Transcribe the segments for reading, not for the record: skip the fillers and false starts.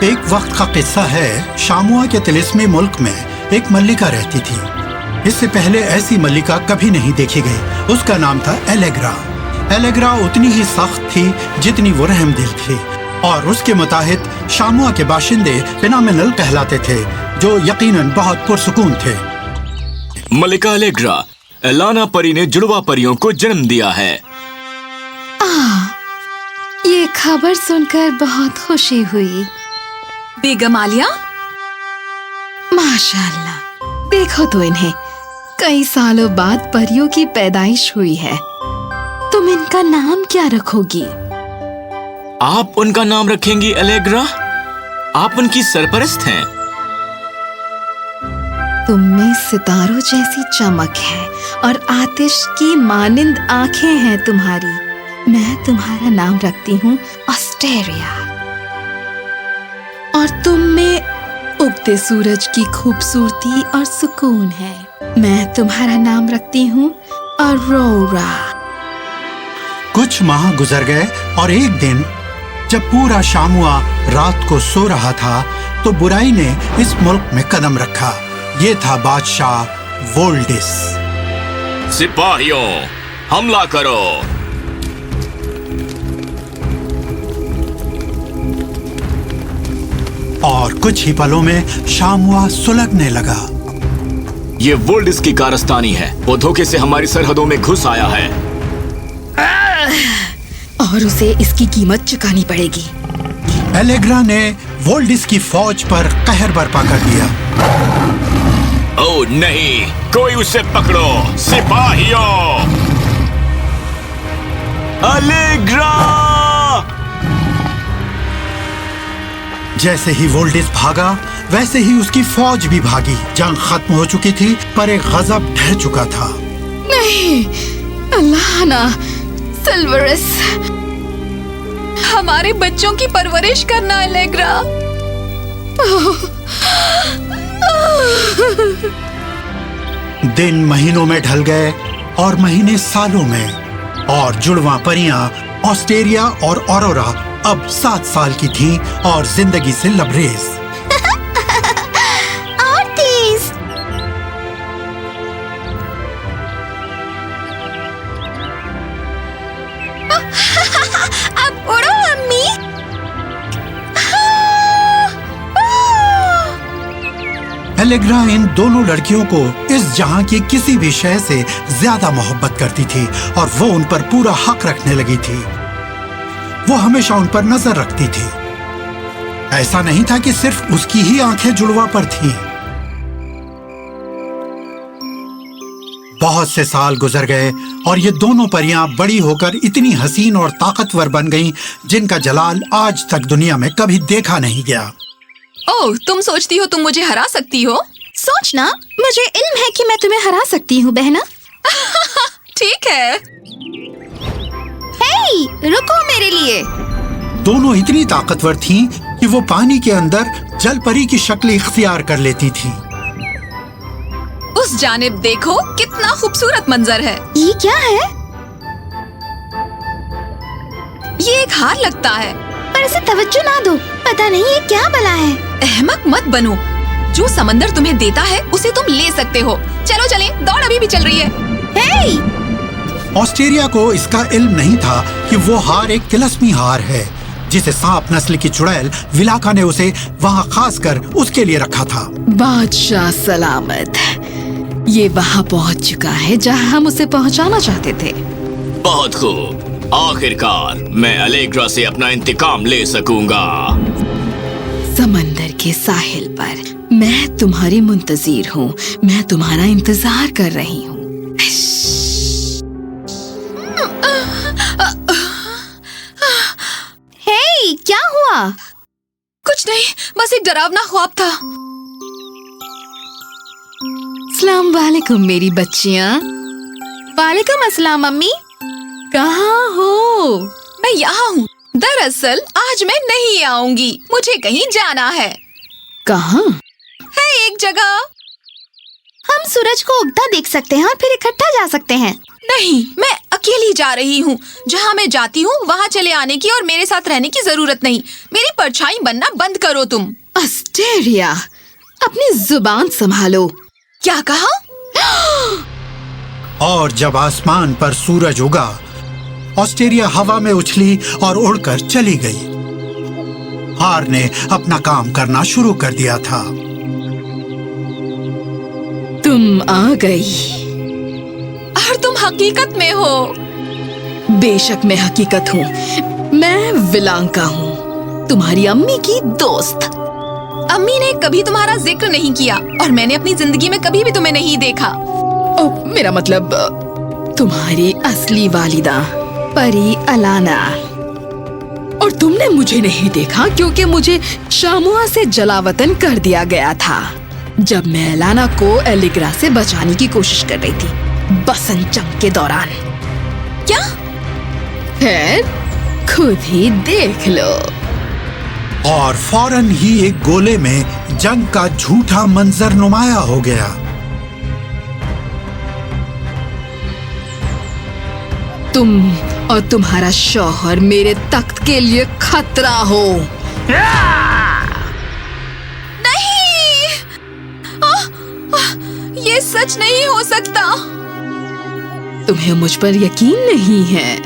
ایک وقت کا قصہ ہے، شاموا کے طلسمی ملک میں ایک ملکہ رہتی تھی۔ اس سے پہلے ایسی ملکہ کبھی نہیں دیکھی گئی۔ اس کا نام تھا ایلیگرا۔ ایلیگرا اتنی ہی سخت تھی جتنی وہ رحم دل تھی، اور اس کے متحد شاموا کے باشندے فینامینل کہلاتے تھے، جو یقیناً بہت پرسکون تھے۔ ملکہ ایلیگرا، ایلانا پری نے جڑواں پریوں کو جنم دیا ہے۔ یہ خبر سن کر بہت خوشی ہوئی۔ بیگم عالیہ، ماشاءاللہ، دیکھو تو انہیں، کئی سالوں بعد پریوں کی پیدائش ہوئی ہے۔ تم ان کا نام کیا رکھو گی؟ آپ ان کا نام رکھیں گی ایلیگرا؟ آپ ان کی سرپرست ہیں۔ تم میں ستاروں جیسی چمک ہے اور آتش کی مانند آنکھیں ہیں تمہاری۔ میں تمہارا نام رکھتی ہوں آسٹیریا۔ اور تم میں اگتے سورج کی خوبصورتی اور سکون ہے۔ میں تمہارا نام رکھتی ہوں اورورا۔ کچھ ماہ گزر گئے اور ایک دن جب پورا شاموا رات کو سو رہا تھا تو برائی نے اس ملک میں قدم رکھا۔ یہ تھا بادشاہ وولڈس۔ سپاہیوں، حملہ کرو! اور کچھ ہی پلوں میں شاموا سلگنے لگا۔ یہ وولڈس کی کارستانی ہے۔ وہ دھوکے سے ہماری سرحدوں میں گھس آیا ہے۔ اور اسے اس کی قیمت چکانی پڑے گی۔ ایلیگرا نے وولڈس کی فوج پر قہر برپا کر دیا۔ او نہیں، کوئی اسے پکڑو! سپاہیوں! ایلیگرا! جیسے ہی وولڈس بھاگا ویسے ہی اس کی فوج بھی بھاگی۔ جنگ ختم ہو چکی تھی پر ایک غضب ڈھہ چکا تھا۔ نہیں، اللہ نہ، سلورس، ہمارے بچوں کی پرورش کرنا ایلیگرا۔ دن مہینوں میں ڈھل گئے اور مہینے سالوں میں، اور جڑواں پریاں آسٹیریا اور اورورا اب 7 سال کی تھیں اور زندگی سے لبریز۔ اور تیز۔ اب اڑو امی۔ ایلیگرا ان دونوں لڑکیوں کو اس جہاں کی کسی بھی شے سے زیادہ محبت کرتی تھی اور وہ ان پر پورا حق رکھنے لگی تھی۔ وہ ہمیشہ ان پر نظر رکھتی تھی۔ ایسا نہیں تھا کہ صرف اس کی ہی آنکھیں جڑواں پر تھیں۔ بہت سے سال گزر گئے اور یہ دونوں پریاں بڑی ہو کر اتنی حسین اور طاقتور بن گئیں جن کا جلال آج تک دنیا میں کبھی دیکھا نہیں گیا۔ اوہ، تم سوچتی ہو تم مجھے ہرا سکتی ہو؟ سوچنا، مجھے علم ہے کہ میں تمہیں ہرا سکتی ہوں بہنا۔ ٹھیک ہے۔ ہے، رکو میرے لیے۔ دونوں اتنی طاقتور تھیں کہ وہ پانی کے اندر جل پری کی شکل اختیار کر لیتی تھیں۔ اس جانب دیکھو، کتنا خوبصورت منظر ہے۔ یہ کیا ہے؟ یہ ایک ہار لگتا ہے۔ پر اسے توجہ نہ دو، پتہ نہیں یہ کیا بلا ہے۔ احمق مت بنو، جو سمندر تمہیں دیتا ہے اسے تم لے سکتے ہو۔ چلو چلیں، دوڑ ابھی بھی چل رہی ہے۔ ہے، آسٹریریا کو اس کا علم نہیں تھا کہ وہ ہار ایک طلسمی ہار ہے جسے سانپ نسل کی چڑیل ولاکا نے اسے وہاں خاص کر اس کے لیے رکھا تھا۔ بادشاہ سلامت، یہ وہاں پہنچ چکا ہے جہاں ہم اسے پہنچانا چاہتے تھے۔ بہت خوب، آخر کار میں ایلیگرا سے اپنا انتقام لے سکوں گا۔ سمندر کے ساحل پر میں تمہاری منتظر ہوں، میں تمہارا انتظار کر رہی ہوں۔ ہے، کیا ہوا؟ کچھ نہیں، بس ایک ڈراونا خواب تھا۔ السلام علیکم میری بچیاں۔ وعلیکم السلام امی، کہاں ہو؟ میں یہاں ہوں۔ دراصل آج میں نہیں آؤں گی، مجھے کہیں جانا ہے۔ کہاں؟ ہے ایک جگہ۔ हम सूरज को उगता देख सकते हैं और फिर इकट्ठा जा सकते हैं। नहीं, मैं अकेली जा रही हूँ। जहाँ मैं जाती हूँ वहाँ चले आने की और मेरे साथ रहने की जरूरत नहीं। मेरी परछाई बनना बंद करो तुम। अस्टेरिया, अपनी जुबान संभालो। क्या कहा? और जब आसमान पर सूरज उगा, ऑस्टेरिया हवा में उछली और उड़कर चली गई। हार ने अपना काम करना शुरू कर दिया था। तुम आ गई। और तुम हकीकत में हो। बेशक मैं हकीकत हूँ। मैं विलांका हूँ, तुम्हारी अम्मी की दोस्त। अम्मी ने कभी तुम्हारा जिक्र नहीं किया और मैंने अपनी जिंदगी में कभी भी तुम्हें नहीं देखा। मेरा मतलब तुम्हारी असली वालिदा परी अलाना। और तुमने मुझे नहीं देखा क्योंकि मुझे शामुआ से जलावतन कर दिया गया था जब मैं अलाना को एलेग्रा से बचाने की कोशिश कर रही थी, बसंत जंग के दौरान। क्या? खैर, खुद ही देख लो। और फौरन ही एक गोले में जंग का झूठा मंजर नुमाया हो गया। तुम और तुम्हारा शौहर मेरे तख्त के लिए खतरा हो। नहीं, ये सच नहीं हो सकता। तुम्हें मुझ पर यकीन नहीं है?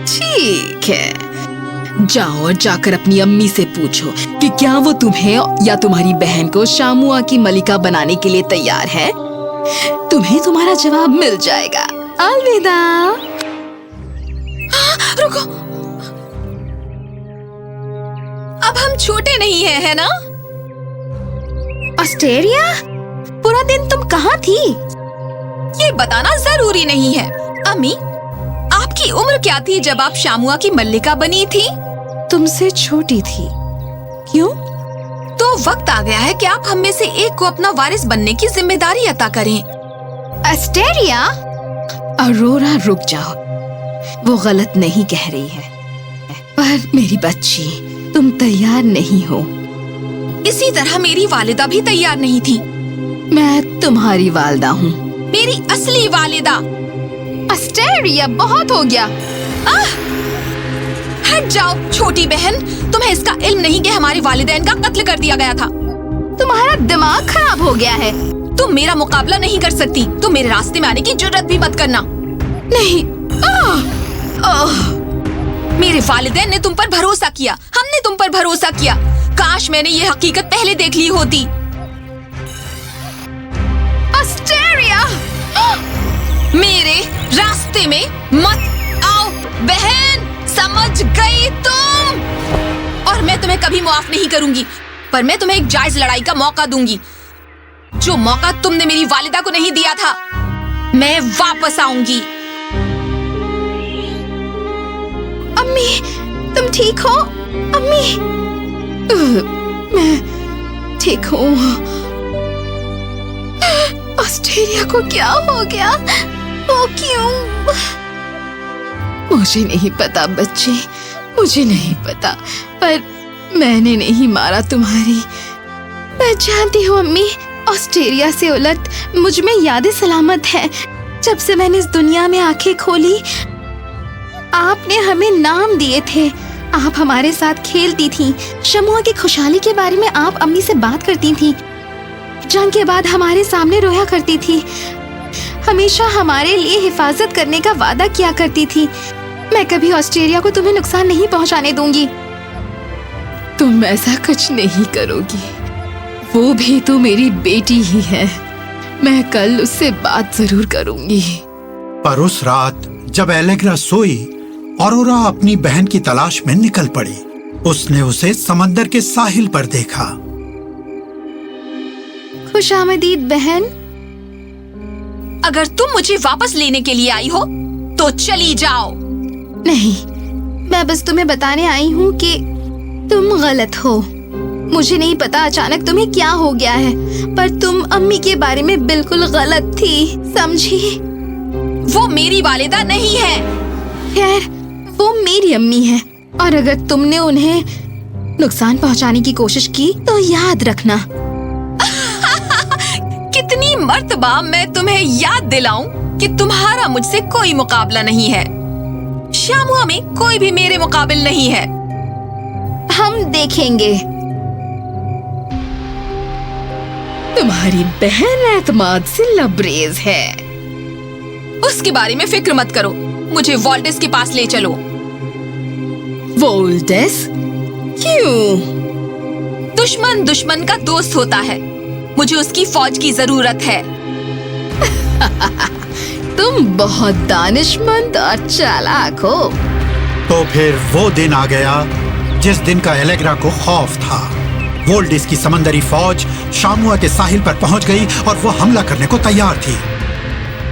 ठीक है, जाओ और जाकर अपनी अम्मी से पूछो कि क्या वो तुम्हें या तुम्हारी बहन को शामुआ की मलिका बनाने के लिए तैयार है। तुम्हें तुम्हारा जवाब मिल जाएगा। अलविदा। रुको, अब हम छोटे नहीं हैं, है ना? ऑस्टेरिया, पूरा दिन तुम कहाँ थी? ये बताना जरूरी नहीं है। अम्मी, आपकी उम्र क्या थी जब आप शामुआ की मल्लिका बनी थी? तुमसे छोटी थी। क्यों? तो वक्त आ गया है कि आप हम में से एक को अपना वारिस बनने की जिम्मेदारी अता करें। ऑस्टेरिया, अरोरा रुक जाओ। वो गलत नहीं कह रही है, पर मेरी बच्ची, तुम तैयार नहीं हो। इसी तरह मेरी वालिदा भी तैयार नहीं थी। मैं तुम्हारी वालिदा हूँ। मेरी असली वालिदा। ऑस्टेरिया, बहुत हो गया। हट जाओ छोटी बहन, तुम्हें इसका इल्म नहीं कि हमारी वालिदैन का कत्ल कर दिया गया था। तुम्हारा दिमाग खराब हो गया है। तुम मेरा मुकाबला नहीं कर सकती। तुम मेरे रास्ते में आने की जुर्रत भी मत करना। नहीं। मेरे वालिदैन ने तुम पर भरोसा किया, हमने तुम पर भरोसा किया। काश मैंने ये हकीकत पहले देख ली होती। ऑस्टेरिया, मेरे रास्ते में मत आओ बहन, समझ गई तुम? और मैं तुम्हें कभी माफ नहीं करूंगी, पर मैं तुम्हें एक जायज लड़ाई का मौका दूंगी। जो मौका तुमने मेरी वालिदा को नहीं दिया था, मैं वापस आऊंगी। अम्मी, तुम ठीक हो? अम्मी, मैं ठीक हूँ। ऑस्ट्रेलिया को क्या हो गया? वो क्यों? मुझे नहीं पता बच्चे, मुझे नहीं पता, पर मैंने नहीं मारा तुम्हारी। मैं जानती हूँ अम्मी, ऑस्ट्रेलिया से उलट मुझ में यादें सलामत है। जब से मैंने इस दुनिया में आंखें खोली, आपने हमें नाम दिए थे। आप हमारे साथ खेलती थीं। शमुआ की खुशहाली के बारे में आप अम्मी से बात करती थीं। जंग के बाद हमारे सामने रोया करती थी। हमेशा हमारे लिए हिफाजत करने का वादा किया करती थी। मैं कभी ऑस्ट्रेलिया को तुम्हें नुकसान नहीं पहुंचाने दूंगी। तुम ऐसा कुछ नहीं करोगी। वो भी तो मेरी बेटी ही है। मैं कल उससे बात जरूर करूंगी। पर उस रात जब एलेग्रा सोई, ऑरोरा अपनी बहन की तलाश में निकल पड़ी। उसने उसे समंदर के साहिल पर देखा। खुशामदीद बहन। अगर तुम मुझे वापस लेने के लिए आई हो तो चली जाओ। नहीं, मैं बस तुम्हें बताने आई हूँ कि तुम गलत हो। मुझे नहीं पता अचानक तुम्हें क्या हो गया है, पर तुम अम्मी के बारे में बिल्कुल गलत थी, समझी? वो मेरी वालिदा नहीं है। खैर, वो मेरी अम्मी है, और अगर तुमने उन्हें नुकसान पहुंचाने की कोशिश की तो याद रखना। कितनी मर्तबा मैं तुम्हें याद दिलाऊं कि तुम्हारा मुझसे कोई मुकाबला नहीं है। शामुआ में कोई भी मेरे मुकाबिल नहीं है। हम देखेंगे। तुम्हारी बहन एतमाद से लबरेज है। उसके बारे में फिक्र मत करो, मुझे वोल्डेस के पास ले चलो। वोल्डेस? क्यों? दुश्मन दुश्मन का दोस्त होता है। मुझे उसकी फौज की जरूरत है। तुम बहुत दानिशमंद और चालाक हो। तो फिर वो दिन आ गया जिस दिन का एलेग्रा को खौफ था। वोल्डेस की समंदरी फौज शामुआ के साहिल पर पहुंच गई और वो हमला करने को तैयार थी।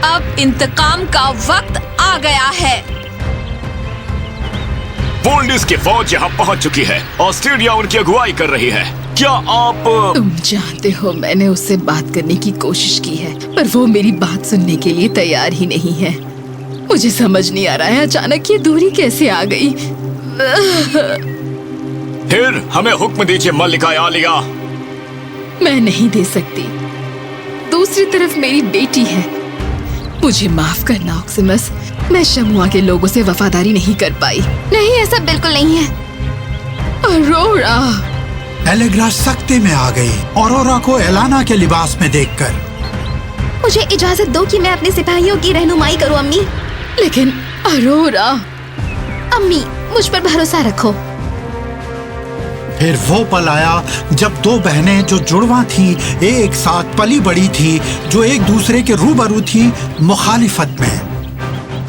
अब इंतकाम का वक्त आ गया है। वोल्डेस की फौज यहाँ पहुंच चुकी है। ऑस्ट्रेलिया उनकी अगुवाई कर रही है। क्या आप तुम जानते हो मैंने उससे बात करने की कोशिश की है, पर वो मेरी बात सुनने के लिए तैयार ही नहीं है। मुझे समझ नहीं आ रहा है अचानक ये दूरी कैसे आ गई। फिर हमें हुक्म दीजिए मल्लिका आलिया। मैं नहीं दे सकती। दूसरी तरफ मेरी बेटी है। मुझे माफ करना ऑक्सिमस, मैं शमुआ के लोगों से वफादारी नहीं कर पाई। नहीं, ऐसा बिल्कुल नहीं है। अरोरा। एलेग्रा सख्ते में आ गई औरोरा को एलाना के लिबास में देखकर। मुझे इजाजत दो कि मैं अपने सिपाहियों की रहनुमाई करूं अम्मी। लेकिन अरोरा। अम्मी, मुझ पर भरोसा रखो। फिर वो पल आया जब दो बहनें जो जुड़वा थी एक साथ पली बड़ी थी, जो एक दूसरे के रूबरू थी मुखालिफत में।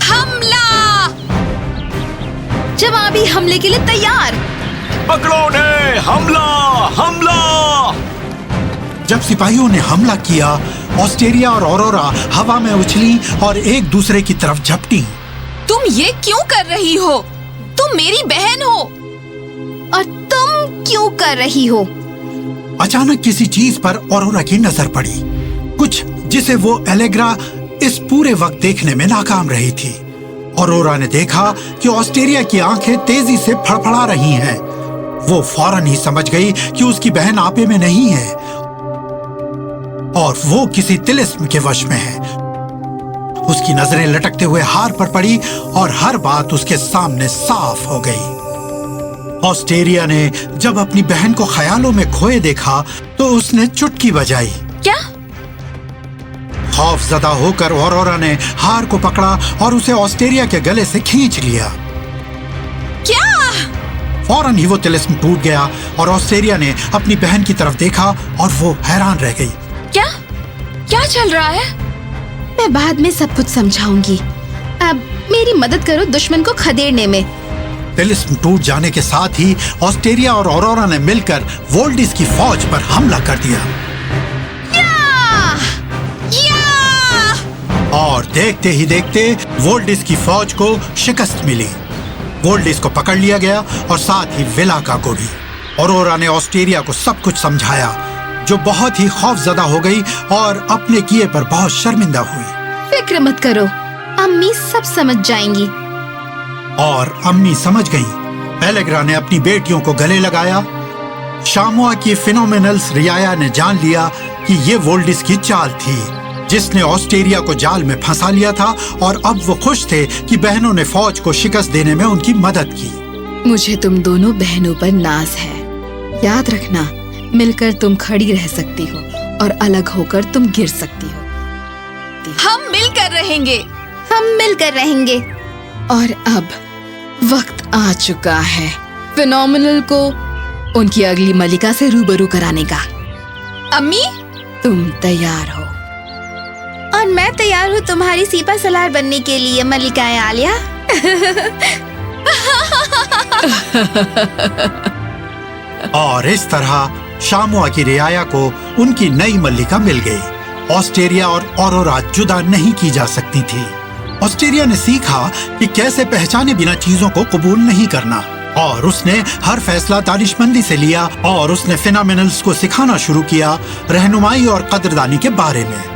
हमला! जवाबी हमले के लिए तैयार। पकड़ो उन्हें! हमला! हमला! जब सिपाहियों ने हमला किया, ऑस्ट्रेलिया और औरोरा हवा में उछली और एक दूसरे की तरफ झपटी। तुम ये क्यों कर रही हो? तुम मेरी बहन हो। और तुम क्यों कर रही हो? अचानक किसी चीज पर औरोरा की नजर पड़ी, कुछ जिसे वो एलेग्रा इस पूरे वक्त देखने में नाकाम रही थी। औरोरा ने देखा कि ऑस्ट्रेलिया की आंखें तेजी से फड़फड़ा रही हैं। वो फौरन ही समझ गई कि उसकी बहन आपे में नहीं है और वो किसी तिलिस्म के वश में है। उसकी नजरें लटकते हुए हार पर पड़ी और हर बात उसके सामने साफ हो गई। ऑस्ट्रेलिया ने जब अपनी बहन को ख्यालों में खोए देखा तो उसने चुटकी बजाई। क्या? खौफजदा होकर औरोरा ने हार को पकड़ा और उसे ऑस्ट्रेलिया के गले से खींच लिया। क्या? फौरन ही वो तिलिस्म टूट गया और ऑस्ट्रेलिया ने अपनी बहन की तरफ देखा और वो हैरान रह गई। क्या? क्या चल रहा है? मैं बाद में सब कुछ समझाऊंगी। अब मेरी मदद करो दुश्मन को खदेड़ने में। तिलिस्म टूट जाने के साथ ही ऑस्ट्रेलिया और औरोरा ने मिलकर वोल्डेस की फौज पर हमला कर दिया। और देखते ही देखते वोल्डेस की फौज को शिकस्त मिली। वोल्डेस को पकड़ लिया गया और साथ ही विला का को भी। औरोरा ने ऑस्ट्रेलिया को सब कुछ समझाया, जो बहुत ही खौफजदा हो गई और अपने किए पर बहुत शर्मिंदा हुई। फिक्र मत करो, अम्मी सब समझ जाएंगी। और अम्मी समझ गईं। एलेग्रा ने अपनी बेटियों को गले लगाया। शामुआ की फिनोमिनल्स रियाया ने जान लिया कि ये वोल्डेस की चाल थी, जिसने ऑस्ट्रेलिया को जाल में फंसा लिया था, और अब वो खुश थे कि बहनों ने फौज को शिकस्त देने में उनकी मदद की। मुझे तुम दोनों बहनों पर नाज है। याद रखना, मिलकर तुम खड़ी रह सकती हो और अलग होकर तुम गिर सकती हो। हम मिलकर रहेंगे। हम मिलकर रहेंगे। और अब वक्त आ चुका है फिनोमिनल को उनकी अगली मलिका से रूबरू कराने का। अम्मी, तुम तैयार हो? और मैं तैयार हूँ तुम्हारी सीपा सलार बनने के लिए मलिका आलिया। और इस तरह शामुआ की रियाया को उनकी नई मल्लिका मिल गई। ऑस्ट्रेलिया और औरोरा जुदा नहीं की जा सकती थी। ऑस्ट्रेलिया ने सीखा कि कैसे पहचाने बिना चीजों को कबूल नहीं करना, और उसने हर फैसला दानिशमंदी से लिया, और उसने फिनोमिनल्स को सिखाना शुरू किया रहनुमाई और कदरदानी के बारे में।